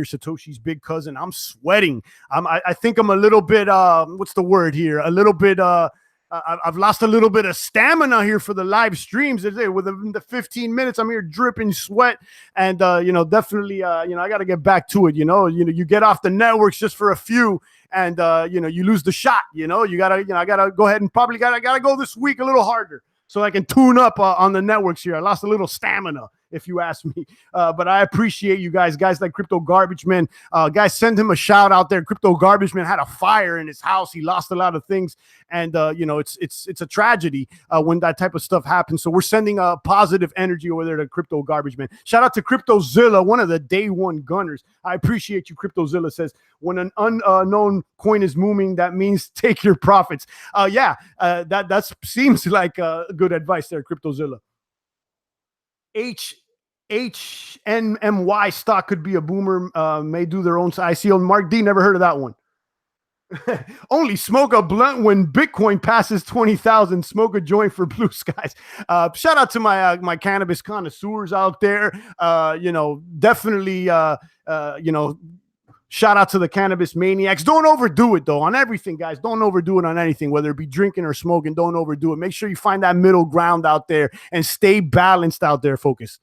Satoshi's big cousin. I'm sweating. I think I'm a little bit, what's the word here? A little bit, I've lost a little bit of stamina here for the live streams. Within the 15 minutes, I'm here dripping sweat, and definitely, I got to get back to it. You get off the networks just for a few, and you lose the shot. I gotta go ahead and probably gotta go this week a little harder so I can tune up on the networks here. I lost a little stamina, if you ask me. But I appreciate you guys like Crypto Garbage Man. Guys, send him a shout out there. Crypto Garbage Man had a fire in his house. He lost a lot of things. And, it's a tragedy when that type of stuff happens. So we're sending a positive energy over there to Crypto Garbage Man. Shout out to CryptoZilla, one of the day one gunners. I appreciate you. CryptoZilla says, when an unknown coin is moving, that means take your profits. That seems like good advice there, CryptoZilla. HNMY stock could be a boomer, may do their own ICO. Mark D, never heard of that one. Only smoke a blunt when Bitcoin passes 20,000. Smoke a joint for blue skies. Shout out to my cannabis connoisseurs out there. Definitely, shout out to the cannabis maniacs. Don't overdo it, though, on everything, guys. Don't overdo it on anything, whether it be drinking or smoking. Don't overdo it. Make sure you find that middle ground out there and stay balanced out there, Focus.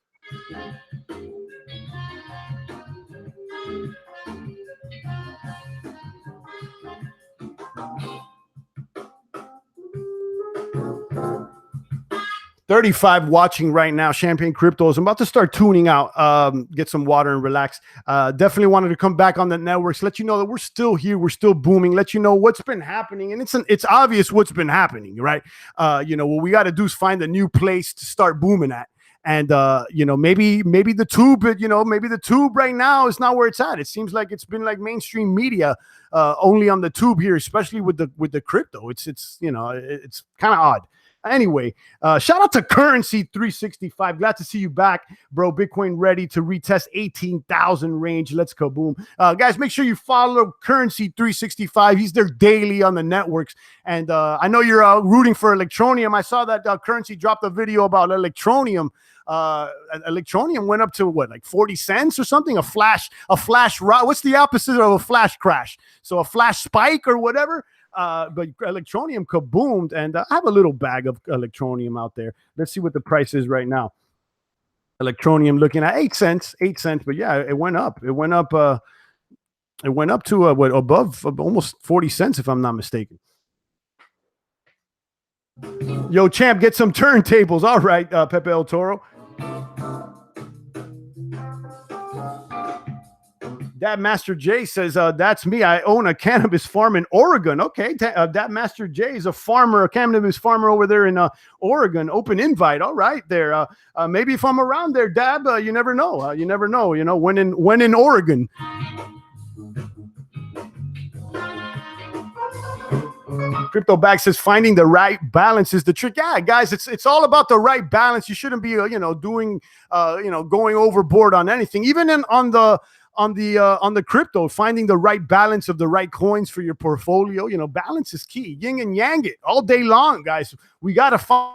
$35 watching right now. Champagne Cryptos. I'm about to start tuning out. Get some water and relax. Definitely wanted to come back on the networks. Let you know that we're still here. We're still booming. Let you know what's been happening, and it's obvious what's been happening, right? What we got to do is find a new place to start booming at. And maybe the tube, maybe the tube right now is not where it's at. It seems like it's been like mainstream media, only on the tube here, especially with the crypto. It's kind of odd. Anyway, shout out to Currency 365. Glad to see you back, bro. Bitcoin ready to retest 18,000 range. Let's kaboom. Guys, make sure you follow Currency 365. He's there daily on the networks. And I know you're rooting for Electronium. I saw that Currency dropped a video about Electronium. Electronium went up to what, like 40 cents or something? A flash what's the opposite of a flash crash? So a flash spike or whatever. But Electronium kaboomed, and I have a little bag of Electronium out there. Let's see what the price is right now. Electronium looking at 8 cents, but yeah, it went up. It went up to above almost 40 cents, if I'm not mistaken. Yo, champ, get some turntables. All right, Pepe El Toro. That Master J says, that's me. I own a cannabis farm in Oregon. Okay. That Master J is a cannabis farmer over there in Oregon. Open invite. All right there. Maybe if I'm around there, Dab, you never know. When in Oregon. Crypto Bag says finding the right balance is the trick. Yeah, guys, it's all about the right balance. You shouldn't be, going overboard on anything, even on the crypto, finding the right balance of the right coins for your portfolio. Balance is key. Yin and yang it all day long, guys. We got to find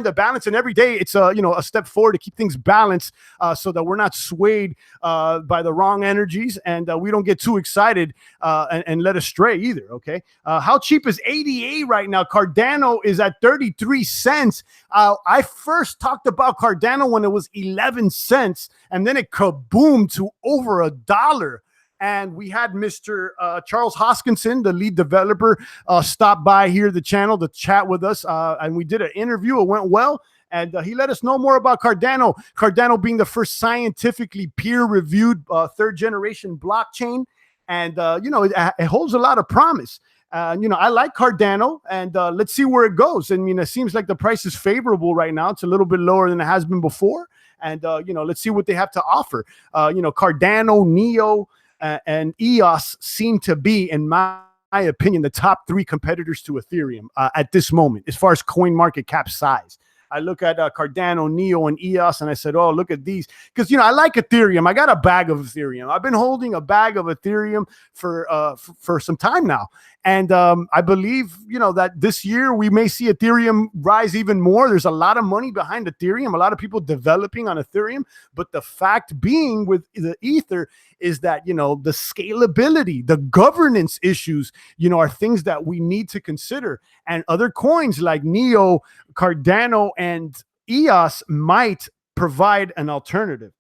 the balance, and every day it's a step forward to keep things balanced, so that we're not swayed by the wrong energies, and we don't get too excited and led astray either. Okay, how cheap is ADA right now? Cardano is at 33 cents. I first talked about Cardano when it was 11 cents, and then it kaboomed to over $1. And we had Mr. Charles Hoskinson, the lead developer, stop by here, the channel, to chat with us. And we did an interview. It went well. And he let us know more about Cardano. Cardano being the first scientifically peer-reviewed third-generation blockchain. And, it holds a lot of promise. I like Cardano, and let's see where it goes. I mean, it seems like the price is favorable right now. It's a little bit lower than it has been before. And, let's see what they have to offer. Cardano, Neo, and EOS seem to be, in my opinion, the top 3 competitors to Ethereum at this moment, as far as coin market cap size. I look at Cardano, Neo, and EOS, and I said, oh, look at these. Because, I like Ethereum. I got a bag of Ethereum. I've been holding a bag of Ethereum for some time now. And I believe, that this year we may see Ethereum rise even more. There's a lot of money behind Ethereum, a lot of people developing on Ethereum. But the fact being with the Ether is that, the scalability, the governance issues, are things that we need to consider. And other coins like Neo, Cardano, and EOS might provide an alternative.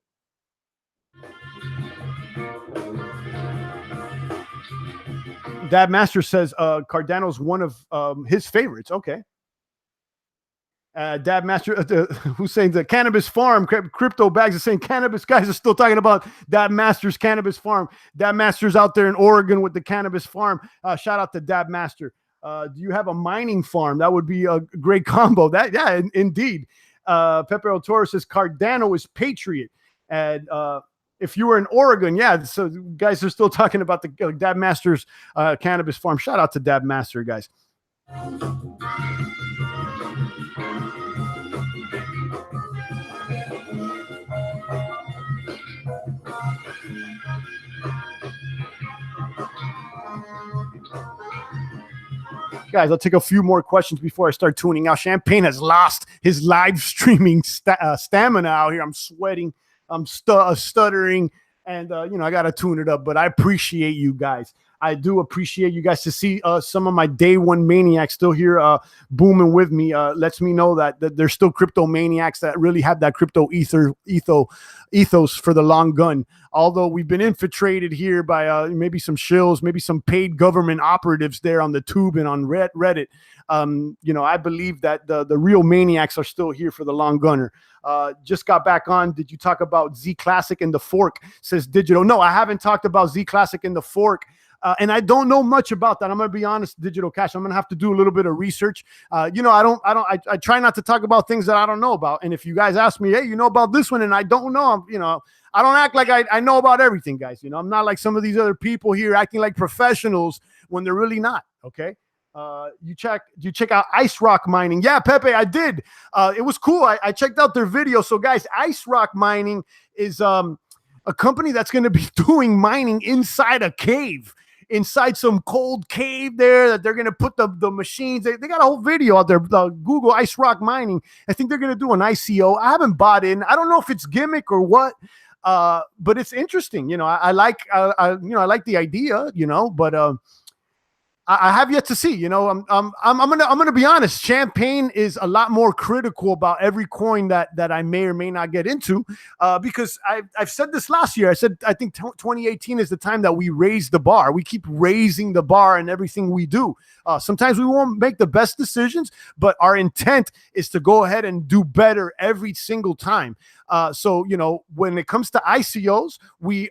Dad Master says Cardano's one of his favorites. Okay. Dad Master, who's saying the cannabis farm, crypto bags is saying cannabis guys are still talking about Dad Master's cannabis farm. Dad Master's out there in Oregon with the cannabis farm. Shout out to Dad Master. Do you have a mining farm? That would be a great combo. Yeah, indeed. Pepe El Toro says Cardano is Patriot. And if you were in Oregon, yeah, so guys are still talking about the Dad Master's cannabis farm. Shout out to Dad Master, guys. Guys, I'll take a few more questions before I start tuning out. Champagne has lost his live streaming stamina out here. I'm sweating. I'm stuttering. And, I got to tune it up. But I appreciate you guys. I do appreciate you guys to see some of my day one maniacs still here booming with me. Lets me know that there's still crypto maniacs that really have that crypto ethos for the long gun. Although we've been infiltrated here by maybe some shills, maybe some paid government operatives there on the tube and on Reddit. I believe that the real maniacs are still here for the long gunner. Just got back on. Did you talk about Z Classic and the fork? Says Digital. No, I haven't talked about Z Classic and the fork. And I don't know much about that. I'm going to be honest, Digital Cash. I'm going to have to do a little bit of research. I try not to talk about things that I don't know about. And if you guys ask me, hey, you know about this one, and I don't know, I don't act like I know about everything, guys. I'm not like some of these other people here acting like professionals when they're really not. Okay. You check out Ice Rock Mining. Yeah, Pepe, I did. It was cool. I checked out their video. So guys, Ice Rock Mining is a company that's going to be doing mining inside a cave. Inside some cold cave there that they're going to put the machines. They got a whole video out there. Google Ice Rock Mining. I think they're going to do an ICO. I haven't bought in. I don't know if it's gimmick or what, but it's interesting. I like the idea, but I have yet to see. I'm gonna be honest. Champagne is a lot more critical about every coin that I may or may not get into, because I've said this last year. I said I think 2018 is the time that we raise the bar. We keep raising the bar in everything we do. Sometimes we won't make the best decisions, but our intent is to go ahead and do better every single time. So when it comes to ICOs, we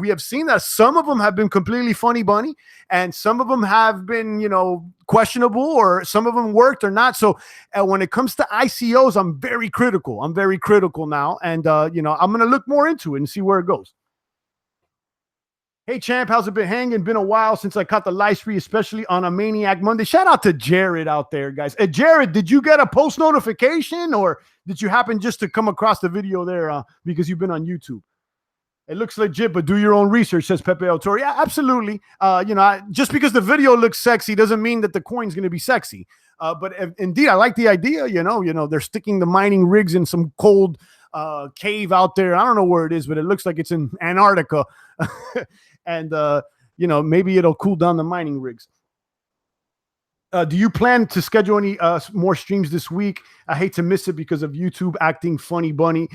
have seen that some of them have been completely funny bunny, and some of them have been, questionable, or some of them worked or not. So when it comes to ICOs, I'm very critical. I'm very critical now. And, I'm going to look more into it and see where it goes. Hey, champ, how's it been hanging? Been a while since I caught the live stream, especially on a Maniac Monday. Shout out to Jared out there, guys. Jared, did you get a post notification, or did you happen just to come across the video there because you've been on YouTube? It looks legit, but do your own research, says Pepe El Toro. Yeah, absolutely. Just because the video looks sexy doesn't mean that the coin's going to be sexy. But indeed, I like the idea. They're sticking the mining rigs in some cold cave out there. I don't know where it is, but it looks like it's in Antarctica. And, maybe it'll cool down the mining rigs. Do you plan to schedule any more streams this week? I hate to miss it because of YouTube acting funny bunny.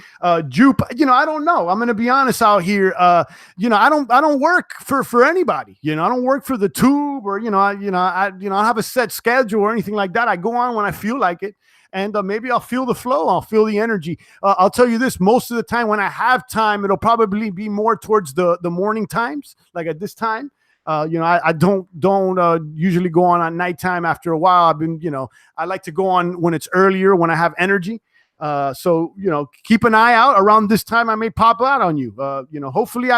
Jupe, I don't know. I'm going to be honest out here. I don't work for anybody. I don't work for the tube, or I don't have a set schedule or anything like that. I go on when I feel like it, and maybe I'll feel the flow. I'll feel the energy. I'll tell you this: most of the time, when I have time, it'll probably be more towards the morning times, like at this time. I don't usually go on at nighttime. After a while, I've been, I like to go on when it's earlier, when I have energy. So, keep an eye out around this time. I may pop out on you. Hopefully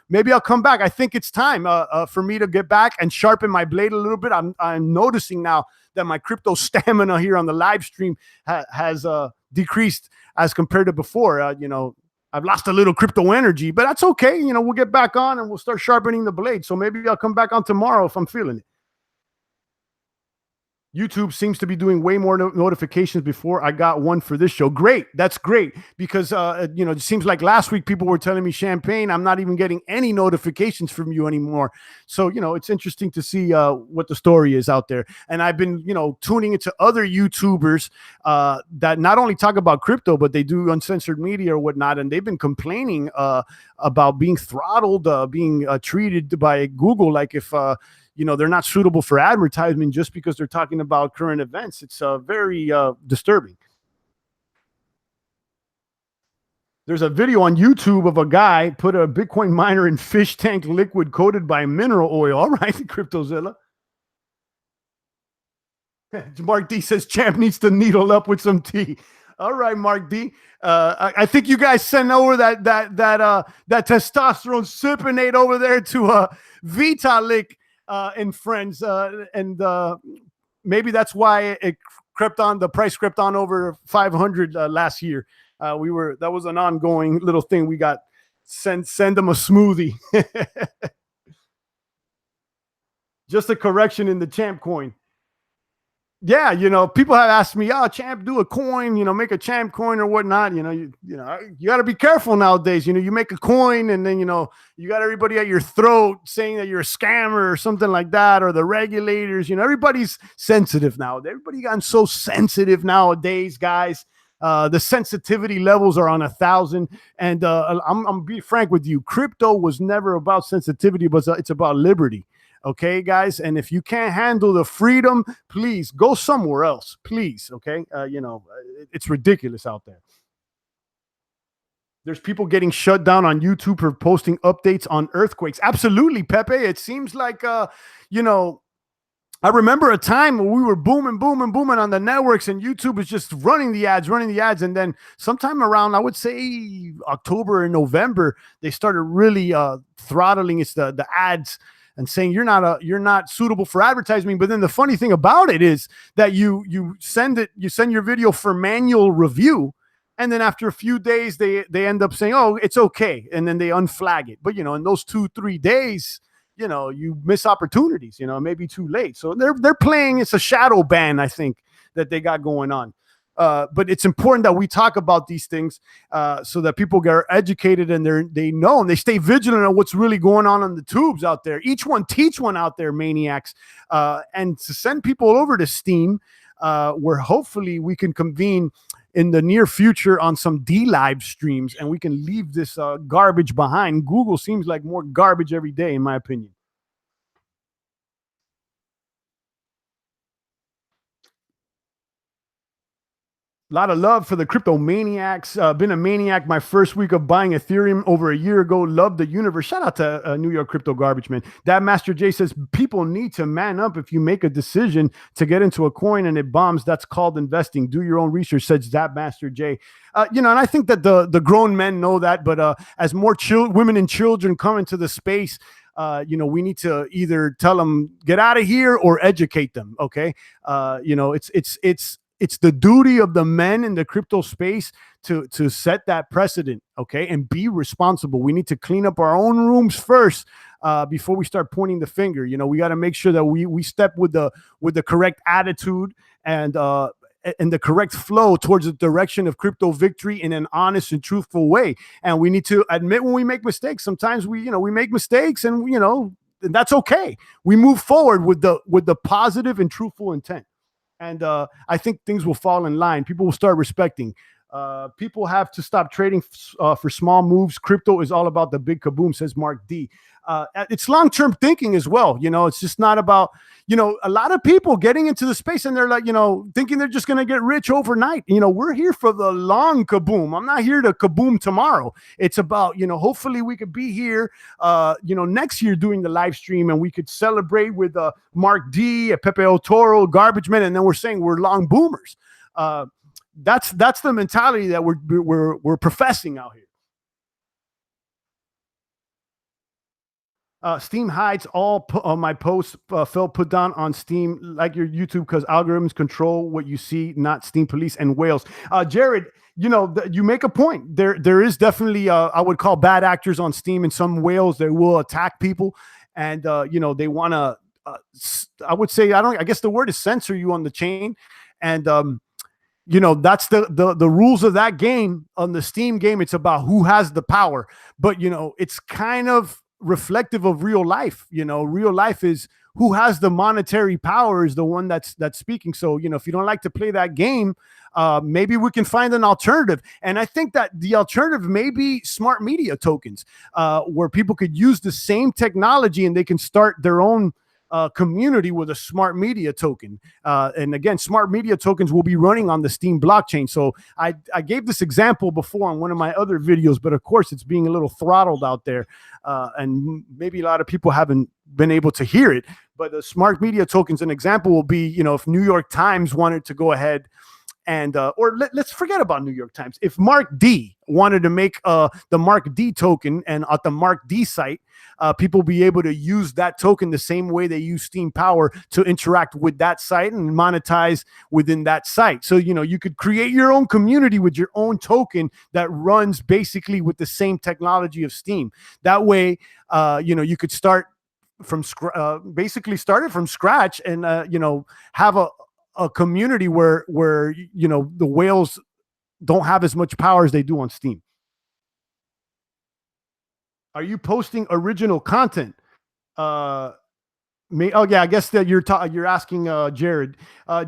maybe I'll come back. I think it's time for me to get back and sharpen my blade a little bit. I'm noticing now that my crypto stamina here on the live stream has decreased as compared to before. I've lost a little crypto energy, but that's okay. We'll get back on and we'll start sharpening the blade. So maybe I'll come back on tomorrow if I'm feeling it. YouTube seems to be doing way more notifications before I got one for this show. Great. That's great because, it seems like last week people were telling me, Champagne, I'm not even getting any notifications from you anymore. So, it's interesting to see what the story is out there. And I've been, tuning into other YouTubers that not only talk about crypto, but they do uncensored media or whatnot. And they've been complaining about being throttled, being treated by Google like if, they're not suitable for advertisement just because they're talking about current events. It's very disturbing. There's a video on YouTube of a guy put a Bitcoin miner in fish tank liquid coated by mineral oil. All right, Cryptozilla. Mark D says Champ needs to needle up with some tea. All right, Mark D. I think you guys send over that testosterone sipinate over there to Vitalik and friends, and maybe that's why the price crept on over 500 last year. That was an ongoing little thing. We got send them a smoothie. Just a correction in the Champ coin. Yeah, people have asked me, "Oh, Champ, do a coin, make a Champ coin or whatnot." You got to be careful nowadays. You make a coin, and then you got everybody at your throat saying that you're a scammer or something like that, or the regulators. Everybody's sensitive now. Everybody gotten so sensitive nowadays, guys. The sensitivity levels are on 1,000, and I'm be frank with you. Crypto was never about sensitivity, but it's about liberty. Okay, guys, and if you can't handle the freedom, please go somewhere else, please. Okay, it's ridiculous out there. There's people getting shut down on YouTube for posting updates on earthquakes. Absolutely, Pepe. It seems like I remember a time when we were booming on the networks, and YouTube was just running the ads, and then sometime around, I would say October and November, they started really throttling the ads and saying you're not suitable for advertising. But then the funny thing about it is that you send your video for manual review, and then after a few days they end up saying, oh, it's okay, and then they unflag it. But in those 2-3 days, you miss opportunities. It may be too late. So they're playing. It's a shadow ban, I think, that they got going on. But it's important that we talk about these things so that people get educated and they know and they stay vigilant on what's really going on the tubes out there. Each one teach one out there, maniacs, and to send people over to Steam, where hopefully we can convene in the near future on some live streams, and we can leave this garbage behind. Google seems like more garbage every day, in my opinion. A lot of love for the crypto maniacs. Been a maniac my first week of buying Ethereum over a year ago. Love the universe. Shout out to New York Crypto Garbage Man. That Master J says people need to man up. If you make a decision to get into a coin and it bombs, that's called investing. Do your own research, says that Master J. And I think that the grown men know that, but as more women and children come into the space, we need to either tell them get out of here or educate them. Okay, it's the duty of the men in the crypto space to set that precedent, okay, and be responsible. We need to clean up our own rooms first before we start pointing the finger. We got to make sure that we step with the correct attitude and the correct flow towards the direction of crypto victory in an honest and truthful way. And we need to admit when we make mistakes. Sometimes we make mistakes, and and that's okay. We move forward with the positive and truthful intent. And I think things will fall in line. People will start respecting. People have to stop trading for small moves. Crypto is all about the big kaboom, says Mark D. It's long-term thinking as well. It's just not about, a lot of people getting into the space and they're like, thinking they're just going to get rich overnight. We're here for the long kaboom. I'm not here to kaboom tomorrow. It's about, hopefully we could be here, next year doing the live stream, and we could celebrate with Mark D, Pepe El Toro, Garbage Man, and then we're saying we're long boomers. That's the mentality that we're professing out here. Steam hides all my posts felt put down on Steam like your YouTube because algorithms control what you see, not Steam police and whales. Jared, you know, you make a point. There is definitely I would call bad actors on Steam and some whales that will attack people, and you know they want to. I would say I guess the word is censor you on the chain, and you know that's the rules of that game. On the Steam game, it's about who has the power, but you know it's kind of reflective of real life. You know, real life is who has the monetary power is the one that's speaking. So you know, if you don't like to play that game, maybe we can find an alternative. And I think that the alternative may be smart media tokens, where people could use the same technology and they can start their own community with a smart media token. And again, smart media tokens will be running on the Steam blockchain. So I gave this example before on one of my other videos, but of course it's being a little throttled out there. And maybe a lot of people haven't been able to hear it, but the smart media tokens, an example will be, you know, if New York Times wanted to go ahead and let's forget about New York Times. If Mark D wanted to make the Mark D token, and at the Mark D site, people will be able to use that token the same way they use Steam Power to interact with that site and monetize within that site. So, you know, you could create your own community with your own token that runs basically with the same technology of Steam. That way, you know, you could start from basically started from scratch and, you know, have a community where you know the whales don't have as much power as they do on Steam. Are you posting original content? Oh yeah, I guess that you're asking Jared.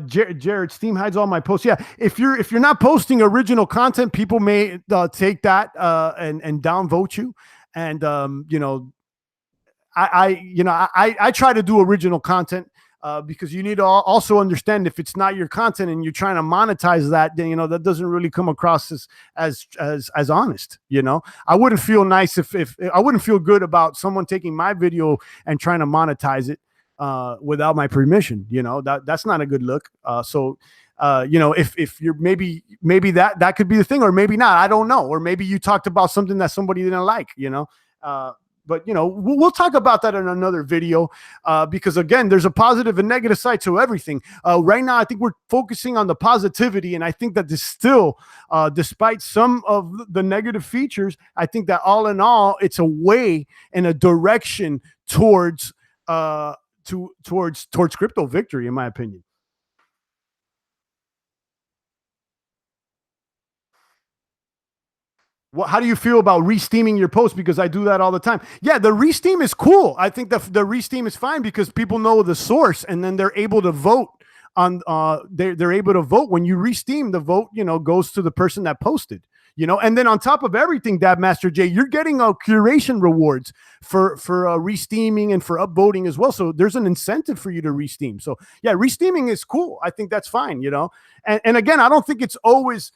Jared, Steam hides all my posts. Yeah, if you're not posting original content, people may take that and downvote you. And you know, I try to do original content. Because you need to also understand if it's not your content and you're trying to monetize that, then you know that doesn't really come across as honest. You know, I wouldn't feel nice if I wouldn't feel good about someone taking my video and trying to monetize it without my permission. You know, that's not a good look. So you know, if you're maybe that could be the thing, or maybe not. I don't know. Or maybe you talked about something that somebody didn't like. You know. But, you know, we'll talk about that in another video because, again, there's a positive and negative side to everything. Right now, I think we're focusing on the positivity. And I think that this still, despite some of the negative features, I think that all in all, it's a way and a direction towards crypto victory, in my opinion. How do you feel about re-steaming your post? Because I do that all the time. Yeah, the re-steam is cool. I think the re-steam is fine because people know the source and then they're able to vote on they're able to vote. When you re-steam, the vote, you know, goes to the person that posted. You know, and then on top of everything, Dab Master J, you're getting curation rewards for re-steaming and for upvoting as well. So there's an incentive for you to re-steam. So yeah, re-steaming is cool. I think that's fine, you know. And again, I don't think it's always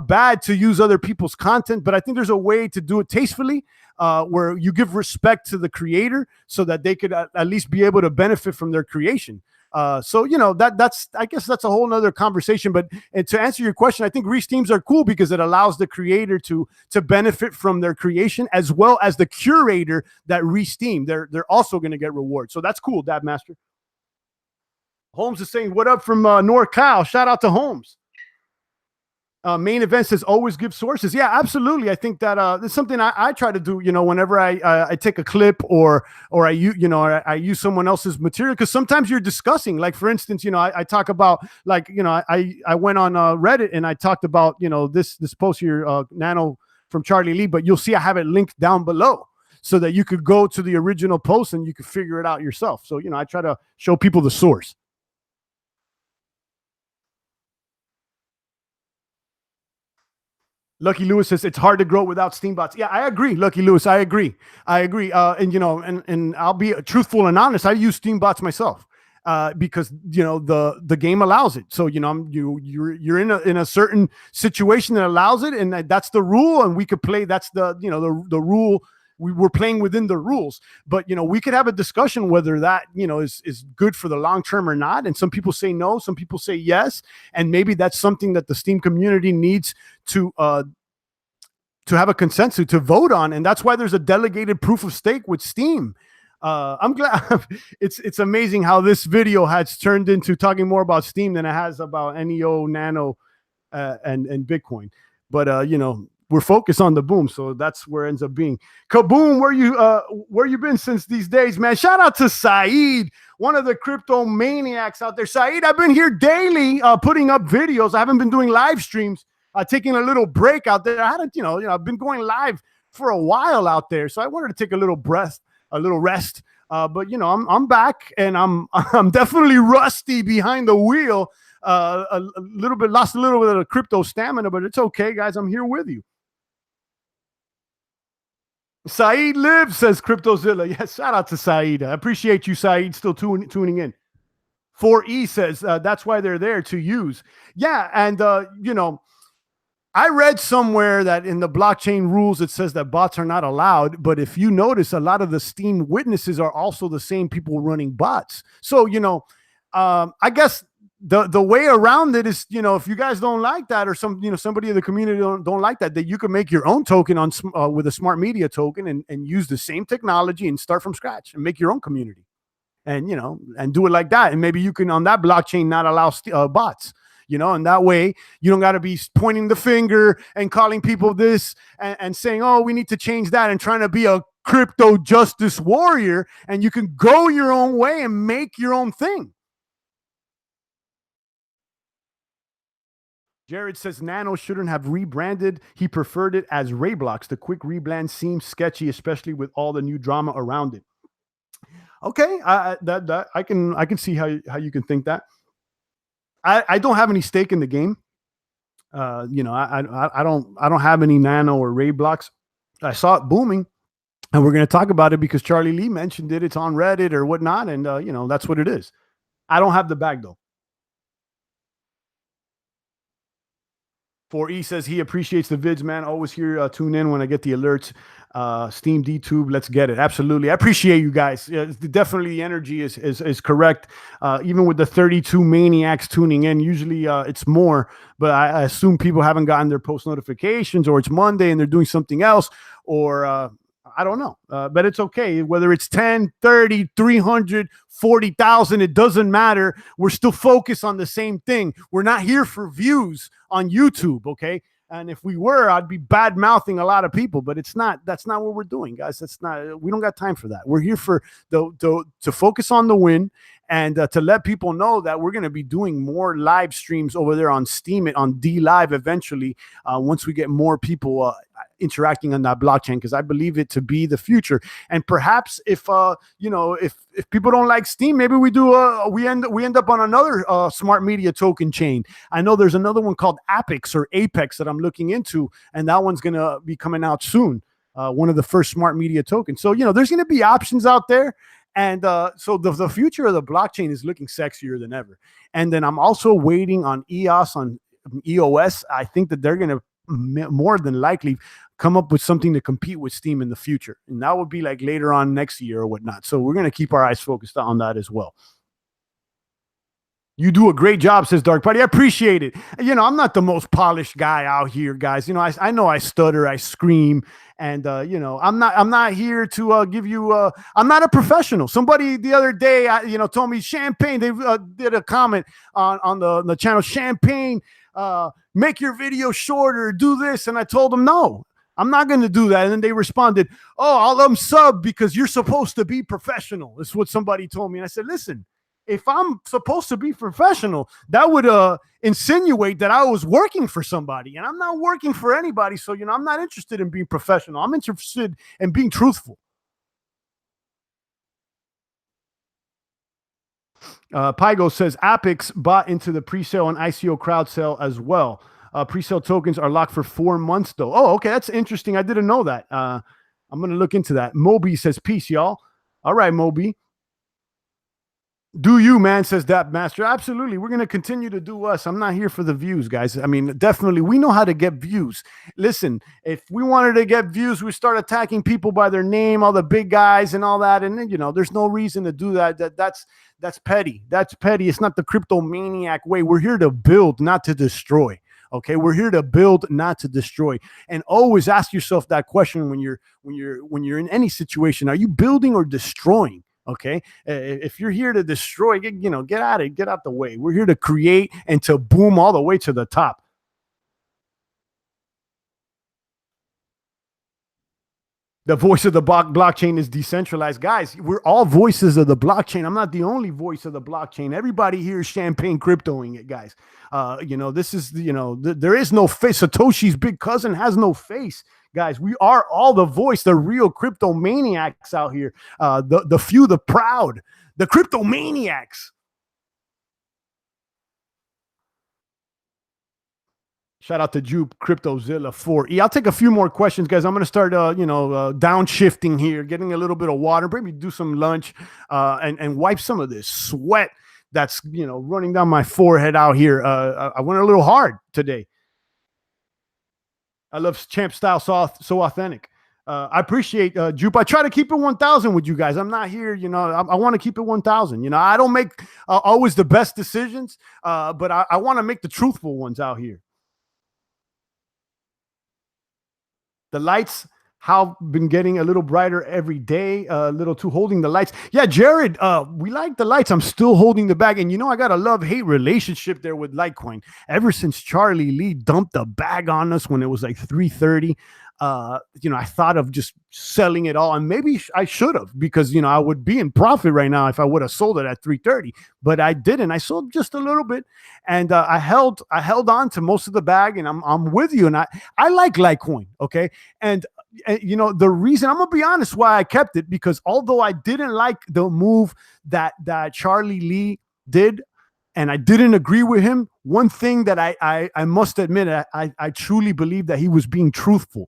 bad to use other people's content, but I think there's a way to do it tastefully, where you give respect to the creator so that they could at least be able to benefit from their creation. So, you know, I guess that's a whole nother conversation, but and to answer your question, I think re-steams are cool because it allows the creator to benefit from their creation as well as the curator that re-steam. They're also going to get rewards. So that's cool, Dab Master. Holmes is saying, what up from NorCal? Shout out to Holmes. Main event says always give sources. Yeah, absolutely. I think that it's something I try to do. You know, whenever I take a clip or I use someone else's material, because sometimes you're discussing. Like for instance, you know, I talk about like you know I went on Reddit and I talked about you know this post here, Nano from Charlie Lee, but you'll see I have it linked down below so that you could go to the original post and you could figure it out yourself. So you know, I try to show people the source. Lucky Lewis says it's hard to grow without Steambots. Yeah, I agree, Lucky Lewis. I agree. And you know, and I'll be truthful and honest. I use Steambots myself because you know the game allows it. So you know, you're in a certain situation that allows it, and that's the rule. And we could play. That's the you know the rule. We were playing within the rules, but you know we could have a discussion whether that you know is good for the long term or not. And some people say no, some people say yes, and maybe that's something that the Steam community needs to have a consensus to vote on. And that's why there's a delegated proof of stake with Steam. I'm glad. It's amazing how this video has turned into talking more about Steam than it has about Neo, Nano, and Bitcoin. But we're focused on the boom, so that's where it ends up being. Kaboom, where you been since these days, man? Shout out to Saeed, one of the crypto maniacs out there. Saeed, I've been here daily, putting up videos. I haven't been doing live streams, taking a little break out there. I hadn't, I've been going live for a while out there, so I wanted to take a little breath, a little rest. But I'm back, and I'm I'm definitely rusty behind the wheel. A little bit lost a little bit of crypto stamina, but it's okay, guys. I'm here with you. Saeed lives, says CryptoZilla. Yes, shout out to Saeed. I appreciate you, Saeed, still tuning in. 4E says that's why they're there, to use. Yeah, and I read somewhere that in the blockchain rules it says that bots are not allowed, but if you notice, a lot of the Steam witnesses are also the same people running bots. So I guess the way around it is, if you guys don't like that, or somebody in the community don't like that you can make your own token on with a smart media token, and use the same technology and start from scratch and make your own community, and and do it like that. And maybe you can, on that blockchain, not allow bots, and that way you don't got to be pointing the finger and calling people this and saying, oh, we need to change that, and trying to be a crypto justice warrior. And you can go your own way and make your own thing. Jared says Nano shouldn't have rebranded. He preferred it as Rayblox. The quick rebrand seems sketchy, especially with all the new drama around it. Okay, I can see how you can think that. I don't have any stake in the game. I don't have any Nano or Rayblox. I saw it booming, and we're going to talk about it because Charlie Lee mentioned it. It's on Reddit or whatnot, and that's what it is. I don't have the bag though. 4E says he appreciates the vids, man. Always here, tune in when I get the alerts. Steam DTube, let's get it. Absolutely. I appreciate you guys. Definitely the energy is correct. Even with the 32 maniacs tuning in, usually it's more, but I assume people haven't gotten their post notifications, or it's Monday and they're doing something else, or I don't know, but it's okay. Whether it's 10, 30, 300, 40,000, it doesn't matter. We're still focused on the same thing. We're not here for views on YouTube, okay? And if we were, I'd be bad mouthing a lot of people, but it's not. That's not what we're doing, guys. That's not. We don't got time for that. We're here for to focus on the win, and to let people know that we're going to be doing more live streams over there on Steam, on D Live eventually, once we get more people interacting on that blockchain, because I believe it to be the future. And perhaps if if people don't like Steam, maybe we do we end up on another smart media token chain. I know there's another one called Apex that I'm looking into, and that one's going to be coming out soon. One of the first smart media tokens. So there's going to be options out there. And so the future of the blockchain is looking sexier than ever. And then I'm also waiting on EOS. I think that they're going to more than likely come up with something to compete with Steam in the future. And that would be like later on next year or whatnot. So we're going to keep our eyes focused on that as well. You do a great job, says Dark Party. I appreciate it. I'm not the most polished guy out here, guys. I know I stutter, I scream, and I'm not here to give you. I'm not a professional. Somebody the other day, told me Champagne. They did a comment on the channel. Champagne, make your video shorter. Do this, and I told them no. I'm not going to do that. And then they responded, "Oh, I'll sub because you're supposed to be professional." That's what somebody told me, and I said, "Listen. If I'm supposed to be professional, that would insinuate that I was working for somebody, and I'm not working for anybody. So, I'm not interested in being professional. I'm interested in being truthful." Pygo says Apex bought into the pre-sale and ICO crowd sale as well. Pre-sale tokens are locked for 4 months though. Oh, okay. That's interesting. I didn't know that. I'm going to look into that. Moby says peace, y'all. All right, Moby. Do you, man, says that master. Absolutely. We're going to continue to do us. I'm not here for the views, guys. I mean, definitely, we know how to get views. Listen, if we wanted to get views, we start attacking people by their name, all the big guys and all that. And then, there's no reason to do that. That's petty. That's petty. It's not the crypto maniac way. We're here to build, not to destroy. Okay, we're here to build, not to destroy. And always ask yourself that question when you're in any situation: are you building or destroying? Okay, if you're here to destroy, get out of get out the way. We're here to create and to boom all the way to the top. The voice of the blockchain is decentralized. Guys, we're all voices of the blockchain. I'm not the only voice of the blockchain. Everybody here is champagne cryptoing it, guys. This is, there is no face. Satoshi's big cousin has no face. Guys, we are all the voice, the real crypto maniacs out here. The few, the proud, the crypto maniacs. Shout out to Jupe CryptoZilla 4E. I'll take a few more questions, guys. I'm going to start, downshifting here, getting a little bit of water, maybe do some lunch, and wipe some of this sweat that's, running down my forehead out here. I went a little hard today. I love champ style, so authentic. I appreciate Jupe. I try to keep it 1,000 with you guys. I'm not here, I want to keep it 1,000. I don't make always the best decisions, but I want to make the truthful ones out here. The lights have been getting a little brighter every day, a little too holding the lights. Yeah, Jared, we like the lights. I'm still holding the bag. And I got a love-hate relationship there with Litecoin. Ever since Charlie Lee dumped the bag on us when it was like 330, I thought of just selling it all. And maybe I should have, because, I would be in profit right now if I would have sold it at 330. But I didn't. I sold just a little bit. And I held on to most of the bag. And I'm with you. And I like Litecoin, okay? And the reason, I'm gonna be honest why I kept it, because although I didn't like the move that Charlie Lee did, and I didn't agree with him, one thing that I must admit, I truly believe that he was being truthful.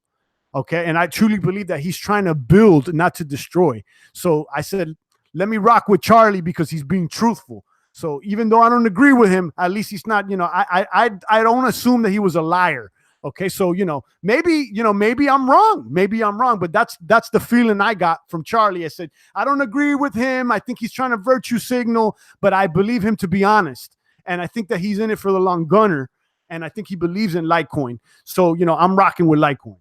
Okay, and I truly believe that he's trying to build, not to destroy. So I said, let me rock with Charlie because he's being truthful. So even though I don't agree with him, at least he's not, I don't assume that he was a liar. Okay, so maybe I'm wrong. Maybe I'm wrong, but that's the feeling I got from Charlie. I said, I don't agree with him. I think he's trying to virtue signal, but I believe him to be honest. And I think that he's in it for the long gunner. And I think he believes in Litecoin. So, I'm rocking with Litecoin.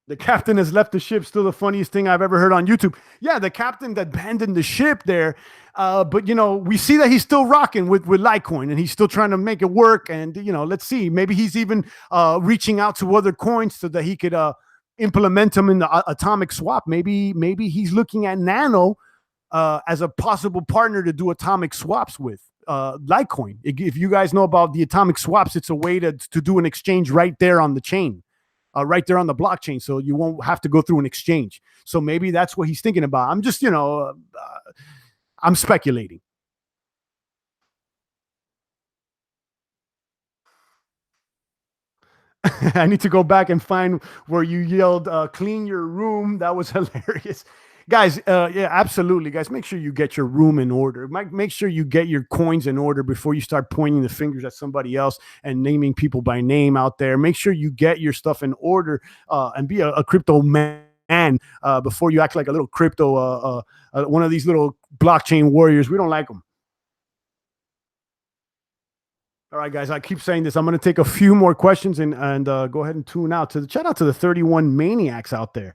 The captain has left the ship. Still the funniest thing I've ever heard on YouTube. Yeah, the captain that abandoned the ship there. But, we see that he's still rocking with Litecoin, and he's still trying to make it work. And, let's see. Maybe he's even reaching out to other coins so that he could implement them in the atomic swap. Maybe he's looking at Nano as a possible partner to do atomic swaps with Litecoin. If you guys know about the atomic swaps, it's a way to do an exchange right there on the chain. Right there on the blockchain, so you won't have to go through an exchange. So maybe that's what he's thinking about. I'm just, I'm speculating. I need to go back and find where you yelled, clean your room. That was hilarious. Guys, yeah, absolutely. Guys, make sure you get your room in order. Make sure you get your coins in order before you start pointing the fingers at somebody else and naming people by name out there. Make sure you get your stuff in order and be a crypto man before you act like a little crypto, one of these little blockchain warriors. We don't like them. All right, guys, I keep saying this. I'm going to take a few more questions and go ahead and tune out. Shout out to the 31 maniacs out there.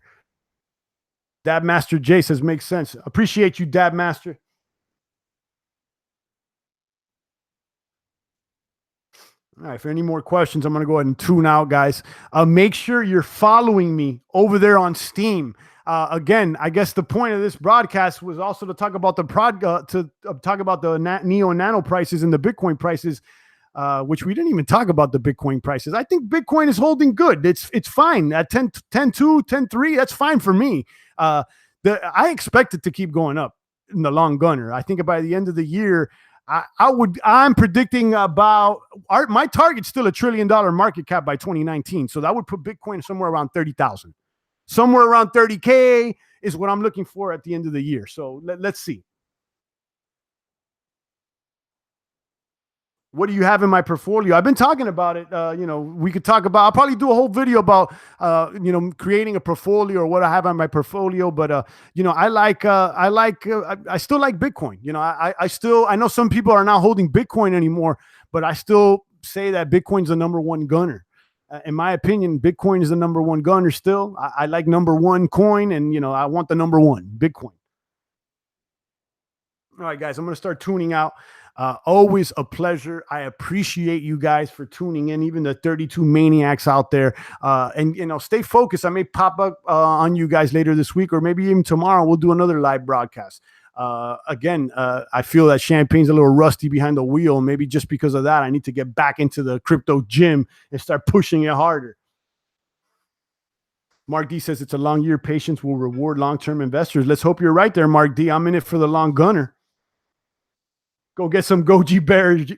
Dab Master J says makes sense. Appreciate you, Dab Master. All right, for any more questions, I'm going to go ahead and tune out, guys. Make sure you're following me over there on Steam. Again, I guess the point of this broadcast was also to talk about talk about the Neo and Nano prices and the Bitcoin prices, which we didn't even talk about the Bitcoin prices. I think Bitcoin is holding good. It's fine at 10.2, 10.3. That's fine for me. I expect it to keep going up in the long gunner. I think by the end of the year, I'm predicting about my target's still $1 trillion market cap by 2019. So that would put Bitcoin somewhere around 30,000. Somewhere around 30K is what I'm looking for at the end of the year. So let's see. What do you have in my portfolio? I've been talking about it. We could talk about, I'll probably do a whole video about, creating a portfolio or what I have on my portfolio. But, I still like Bitcoin. I know some people are not holding Bitcoin anymore, but I still say that Bitcoin's the number one gunner. In my opinion, Bitcoin is the number one gunner still. I like number one coin, and, I want the number one, Bitcoin. All right, guys, I'm going to start tuning out. Always a pleasure. I appreciate you guys for tuning in, even the 32 maniacs out there. And, stay focused. I may pop up on you guys later this week, or maybe even tomorrow. We'll do another live broadcast. Again, I feel that Champagne's a little rusty behind the wheel. Maybe just because of that, I need to get back into the crypto gym and start pushing it harder. Mark D says it's a long year. Patience will reward long-term investors. Let's hope you're right there, Mark D. I'm in it for the long gunner. Go get some goji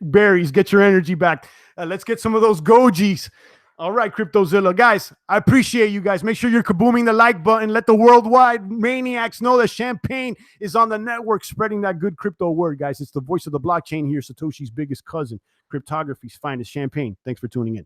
berries. Get your energy back. Let's get some of those gojis. All right, CryptoZilla. Guys, I appreciate you guys. Make sure you're kabooming the like button. Let the worldwide maniacs know that Champagne is on the network spreading that good crypto word, guys. It's the voice of the blockchain here, Satoshi's biggest cousin, cryptography's finest, Champagne. Thanks for tuning in.